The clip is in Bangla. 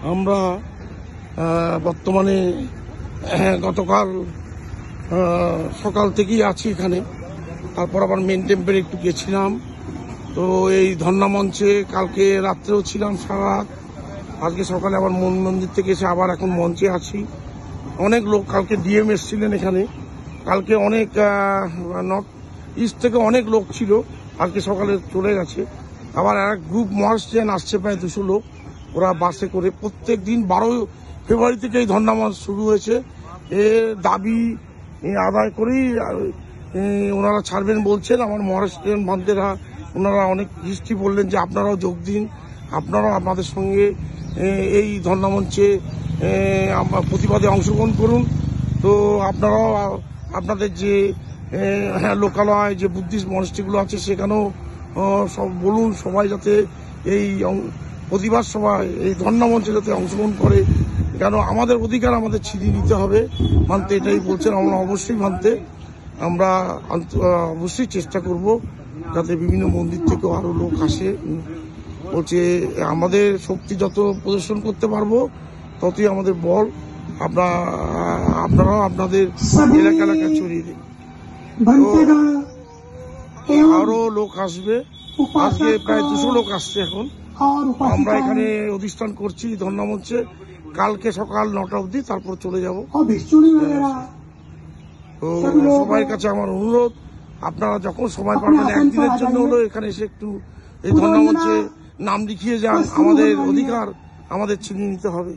আমরা বর্তমানে গতকাল সকাল থেকেই আছি এখানে, তারপর আবার মেন টেম্পের একটু গেছিলাম। তো এই ধর্ণা মঞ্চে কালকে রাত্রেও ছিলাম সারা রাত, আজকে সকালে আবার মন্দির থেকে এসে আবার এখন মঞ্চে আছি। অনেক লোক, কালকে ডিএম এসেছিলেন এখানে, কালকে অনেক নর্থ ইস্ট থেকে অনেক লোক ছিল, আজকে সকালে চলে গেছে। আবার এক গ্রুপ মহারাষ্ট্রিয়ান আসছে প্রায় 200 লোক, ওরা বাসে করে। প্রত্যেক দিন 12 ফেব্রুয়ারি থেকে এই ধর্ণা মঞ্চ শুরু হয়েছে। এর দাবি আদায় করেই ওনারা ছাড়বেন বলছেন। আমার মহারাষ্ট্রিয়ান ভাইদেরা ওনারা অনেক হিস্ট্রি বললেন যে আপনারাও যোগ দিন, আপনারাও আপনাদের সঙ্গে এই ধর্ণা মঞ্চে প্রতিবাদে অংশগ্রহণ করুন। তো আপনারাও আপনাদের যে লোকালয় যে বুদ্ধিস্ট মনস্ট্রিগুলো আছে সেখানেও সব বলুন, সবাই যাতে এই প্রতিবাদ সভায় এই ধর্ণা মঞ্চে যাতে অংশগ্রহণ করে, কেন আমাদের অধিকার আমাদের ছিনিয়ে নিতে হবে মানতে, এটাই বলছেন। আমরা অবশ্যই মানতে আমরা অবশ্যই চেষ্টা করব যাতে বিভিন্ন মন্দির থেকেও আরো লোক আসে। বলছে আমাদের শক্তি যত প্রদর্শন করতে পারবো ততই আমাদের বল। আপনারাও আপনাদের এলাকা এলাকায় ছড়িয়ে দিন। আরো লোক আসবে, আজকে প্রায় 200 লোক আসছে এখন। আমরা এখানে অধিষ্ঠান করছি ধর্ণা মঞ্চে, কালকে সকাল 9টা অবধি, তারপর চলে যাব। তো সবার কাছে আমার অনুরোধ, আপনারা যখন সময় পাবেন একদিনের জন্য হলো এখানে এসে একটু এই ধর্ণা মঞ্চে নাম লিখিয়ে যান। আমাদের অধিকার আমাদের ছিনিয়ে নিতে হবে।